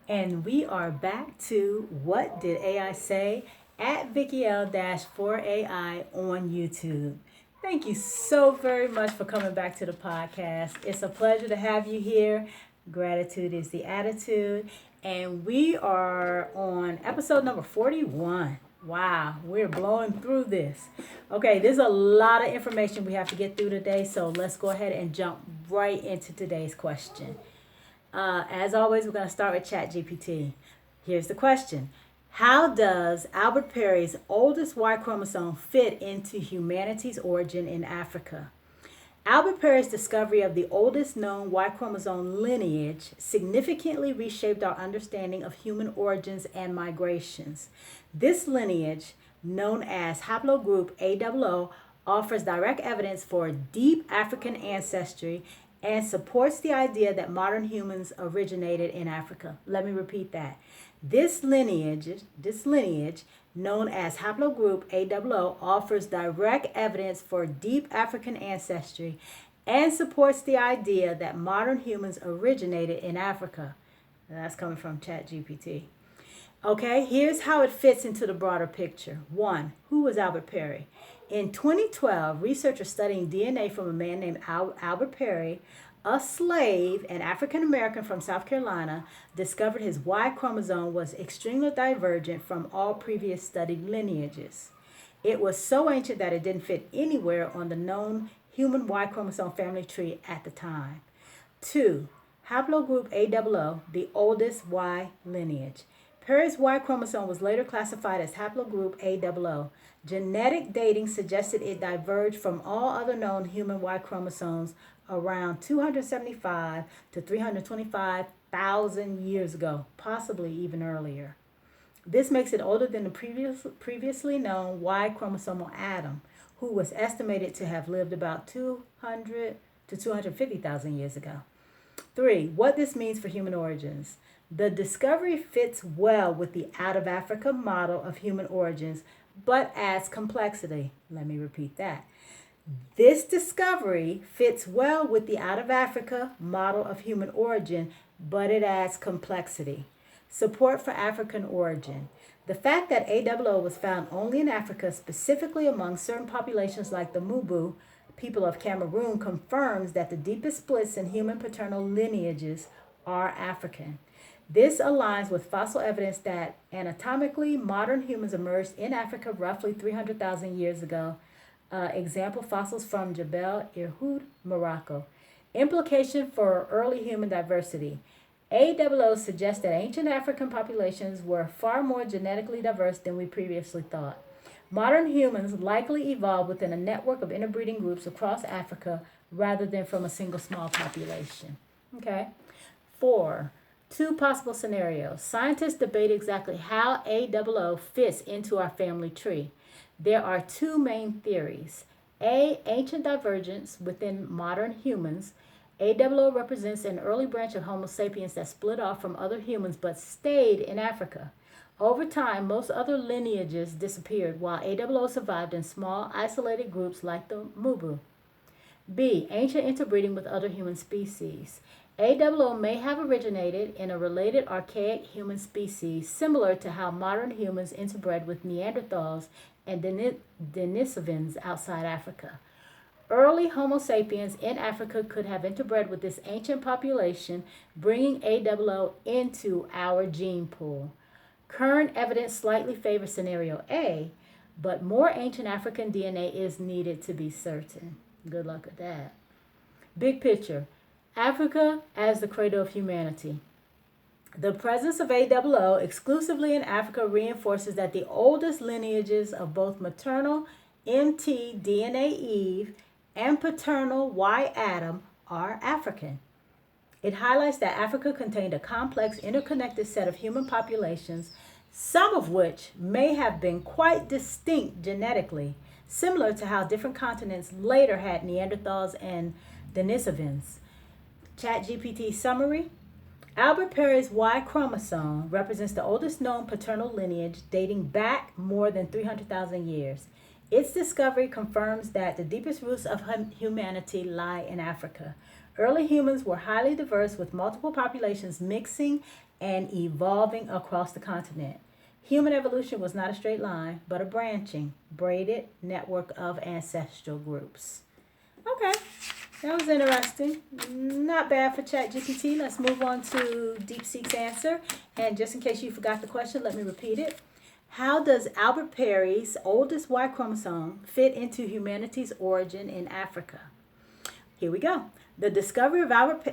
And we are back to What Did AI Say at VickyL-4AI on YouTube. Thank you so very much for coming back to the podcast. It's a pleasure to have you here. Gratitude is the attitude. And we are on episode number 41. Wow, we're blowing through this. Okay, there's a lot of information we have to get through today, so let's go ahead and jump right into today's question. As always, we're going to start with Chatgpt. Here's the question. How does Albert Perry's oldest Y chromosome fit into humanity's origin in Africa? Albert Perry's discovery of the oldest known Y chromosome lineage significantly reshaped our understanding of human origins and migrations. This lineage, known as haplogroup AOO, offers direct evidence for deep African ancestry and supports the idea that modern humans originated in Africa. Let me repeat that. This lineage, known as haplogroup AOO, offers direct evidence for deep African ancestry and supports the idea that modern humans originated in Africa. That's coming from ChatGPT. Okay, here's how it fits into the broader picture. 1. Who was Albert Perry? In 2012, researchers studying DNA from a man named Albert Perry, a slave, an African American from South Carolina, discovered his Y chromosome was extremely divergent from all previous studied lineages. It was so ancient that it didn't fit anywhere on the known human Y chromosome family tree at the time. 2. Haplogroup AOO, the oldest Y lineage. Perry's Y chromosome was later classified as haplogroup AOO. Genetic dating suggested it diverged from all other known human Y chromosomes around 275 to 325,000 years ago, possibly even earlier. This makes it older than the previously known Y chromosomal Adam, who was estimated to have lived about 200 to 250,000 years ago. 3. What this means for human origins. The discovery fits well with the out of Africa model of human origins, but adds complexity. Let me repeat that. This discovery fits well with the out of Africa model of human origin, but it adds complexity. Support for African origin. The fact that AOO was found only in Africa, specifically among certain populations like the Mubu, people of Cameroon, confirms that the deepest splits in human paternal lineages are African. This aligns with fossil evidence that anatomically modern humans emerged in Africa roughly 300,000 years ago. Example fossils from Jebel Irhoud, Morocco. Implication for early human diversity. AOO suggests that ancient African populations were far more genetically diverse than we previously thought. Modern humans likely evolved within a network of interbreeding groups across Africa rather than from a single small population. Okay. 4. 2 possible scenarios. Scientists debate exactly how AOO fits into our family tree. There are 2 main theories. A. Ancient divergence within modern humans. AOO represents an early branch of Homo sapiens that split off from other humans but stayed in Africa. Over time, most other lineages disappeared while AOO survived in small, isolated groups like the Mubu. B. Ancient interbreeding with other human species. AOO may have originated in a related archaic human species, similar to how modern humans interbred with Neanderthals and Denisovans outside Africa. Early Homo sapiens in Africa could have interbred with this ancient population, bringing AOO into our gene pool. Current evidence slightly favors scenario A, but more ancient African DNA is needed to be certain. Good luck with that. Big picture. Africa as the cradle of humanity. The presence of AOO exclusively in Africa reinforces that the oldest lineages of both maternal mtDNA Eve and paternal Y Adam are African. It highlights that Africa contained a complex, interconnected set of human populations, some of which may have been quite distinct genetically, similar to how different continents later had Neanderthals and Denisovans. ChatGPT summary. Albert Perry's Y chromosome represents the oldest known paternal lineage dating back more than 300,000 years. Its discovery confirms that the deepest roots of humanity lie in Africa. Early humans were highly diverse with multiple populations mixing and evolving across the continent. Human evolution was not a straight line, but a branching, braided network of ancestral groups. Okay, that was interesting. Not bad for ChatGPT. Let's move on to Deepseek's answer. And just in case you forgot the question, let me repeat it. How does Albert Perry's oldest Y chromosome fit into humanity's origin in Africa? Here we go. The discovery of Albert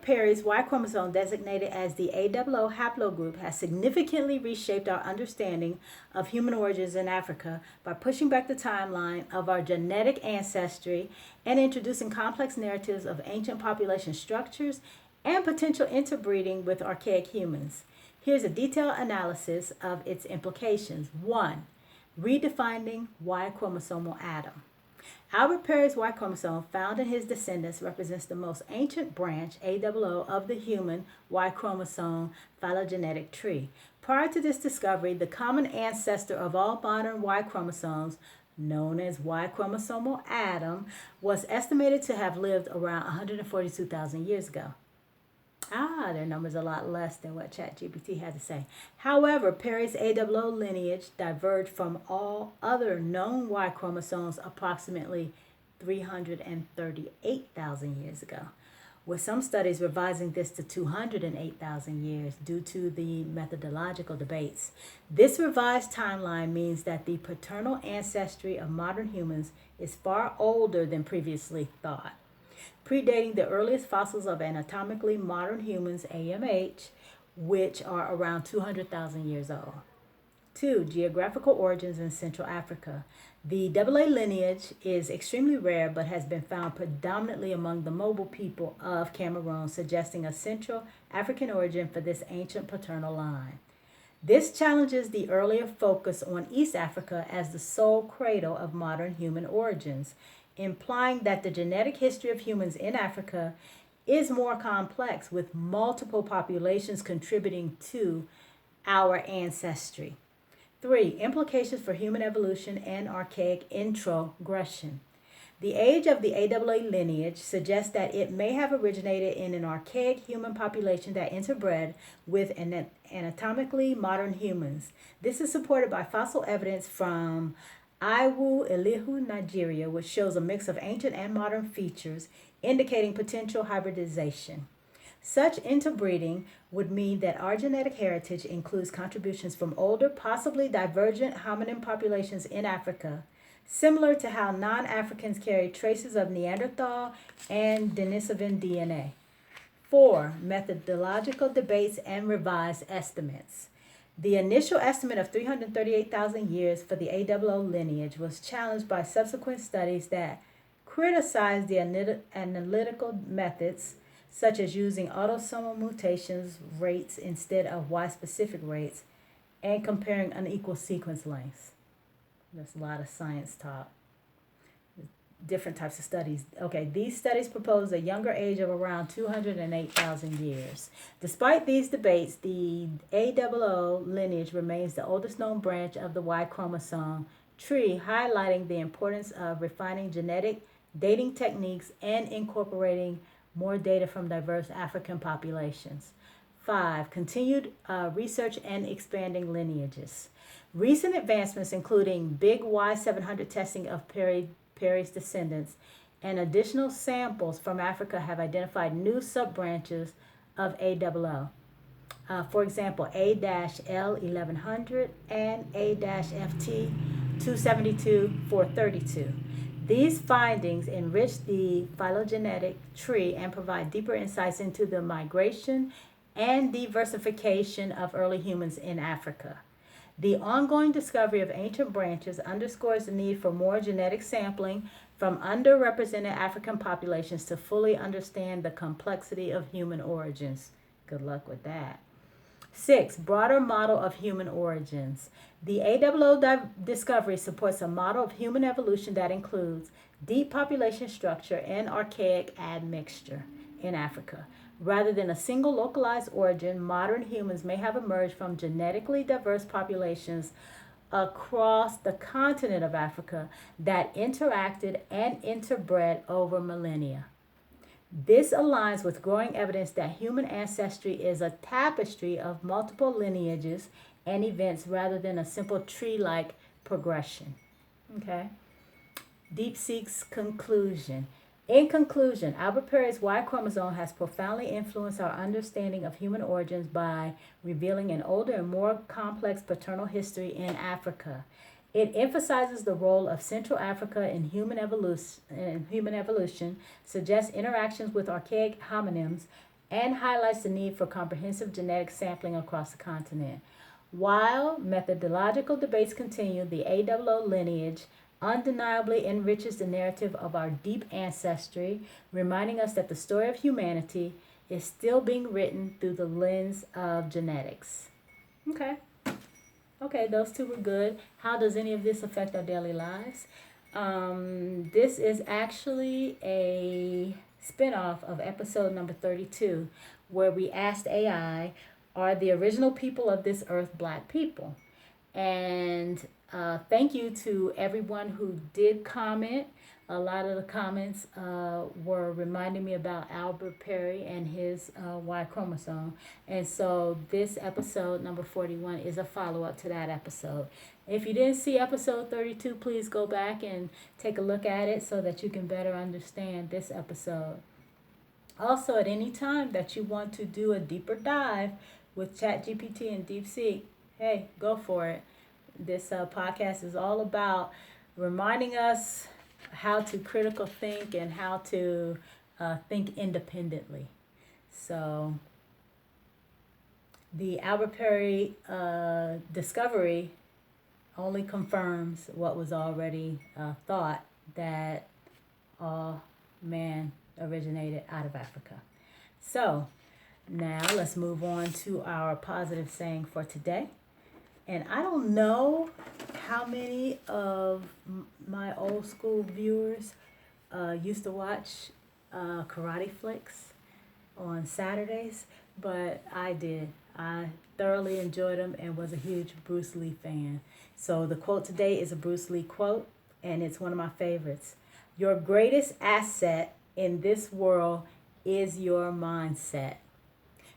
Perry's Y chromosome, designated as the AOO haplogroup, has significantly reshaped our understanding of human origins in Africa by pushing back the timeline of our genetic ancestry and introducing complex narratives of ancient population structures and potential interbreeding with archaic humans. Here's a detailed analysis of its implications. 1. Redefining Y chromosomal atom. Albert Perry's Y chromosome, found in his descendants, represents the most ancient branch, AOO, of the human Y chromosome phylogenetic tree. Prior to this discovery, the common ancestor of all modern Y chromosomes, known as Y chromosomal Adam, was estimated to have lived around 142,000 years ago. Their number's a lot less than what ChatGPT had to say. However, Perry's AOO lineage diverged from all other known Y chromosomes approximately 338,000 years ago, with some studies revising this to 208,000 years due to the methodological debates. This revised timeline means that the paternal ancestry of modern humans is far older than previously thought, predating the earliest fossils of anatomically modern humans, AMH, which are around 200,000 years old. 2. Geographical origins in Central Africa. The AA lineage is extremely rare but has been found predominantly among the mobile people of Cameroon, suggesting a Central African origin for this ancient paternal line. This challenges the earlier focus on East Africa as the sole cradle of modern human origins, implying that the genetic history of humans in Africa is more complex, with multiple populations contributing to our ancestry. 3. Implications for human evolution and archaic introgression. The age of the AAA lineage suggests that it may have originated in an archaic human population that interbred with anatomically modern humans. This is supported by fossil evidence from Iwu Elihu, Nigeria, which shows a mix of ancient and modern features, indicating potential hybridization. Such interbreeding would mean that our genetic heritage includes contributions from older, possibly divergent hominin populations in Africa, similar to how non-Africans carry traces of Neanderthal and Denisovan DNA. 4. Methodological debates and revised estimates. The initial estimate of 338,000 years for the AOO lineage was challenged by subsequent studies that criticized the analytical methods, such as using autosomal mutations rates instead of Y-specific rates, and comparing unequal sequence lengths. There's a lot of science talk. Different types of studies. Okay, these studies propose a younger age of around 208,000 years. Despite these debates, the AOO lineage remains the oldest known branch of the Y chromosome tree, highlighting the importance of refining genetic dating techniques and incorporating more data from diverse African populations. 5. Continued research and expanding lineages. Recent advancements, including big Y700 testing of Perry's descendants and additional samples from Africa, have identified new sub-branches of AOO. For example, A-L1100 and A-FT272-432. These findings enrich the phylogenetic tree and provide deeper insights into the migration and diversification of early humans in Africa. The ongoing discovery of ancient branches underscores the need for more genetic sampling from underrepresented African populations to fully understand the complexity of human origins. Good luck with that. 6. Broader model of human origins. The AOO discovery supports a model of human evolution that includes deep population structure and archaic admixture in Africa. Rather than a single localized origin, modern humans may have emerged from genetically diverse populations across the continent of Africa that interacted and interbred over millennia. This aligns with growing evidence that human ancestry is a tapestry of multiple lineages and events rather than a simple tree like progression. Okay. Deepseek's conclusion. In conclusion, Albert Perry's Y chromosome has profoundly influenced our understanding of human origins by revealing an older and more complex paternal history in Africa. It emphasizes the role of Central Africa in human evolution, suggests interactions with archaic hominins, and highlights the need for comprehensive genetic sampling across the continent. While methodological debates continue, the AOO lineage undeniably enriches the narrative of our deep ancestry, reminding us that the story of humanity is still being written through the lens of genetics. Okay. Okay, those two were good. How does any of this affect our daily lives? This is actually a spinoff of episode number 32, where we asked AI, are the original people of this earth black people? And thank you to everyone who did comment. A lot of the comments were reminding me about Albert Perry and his Y chromosome. And so this episode, number 41, is a follow up to that episode. If you didn't see episode 32, please go back and take a look at it so that you can better understand this episode. Also, at any time that you want to do a deeper dive with Chatgpt and Deepseek, hey, go for it. This podcast is all about reminding us how to critical think and how to think independently. So the Albert Perry discovery only confirms what was already thought, that all man originated out of Africa. So now let's move on to our positive saying for today. And I don't know how many of my old school viewers used to watch karate flicks on Saturdays, but I did. I thoroughly enjoyed them and was a huge Bruce Lee fan. So the quote today is a Bruce Lee quote, and it's one of my favorites. Your greatest asset in this world is your mindset.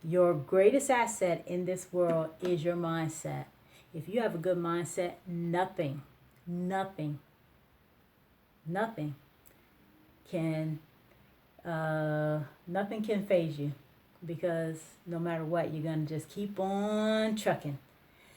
Your greatest asset in this world is your mindset. If you have a good mindset, nothing can nothing can phase you, because no matter what, you're gonna just keep on trucking.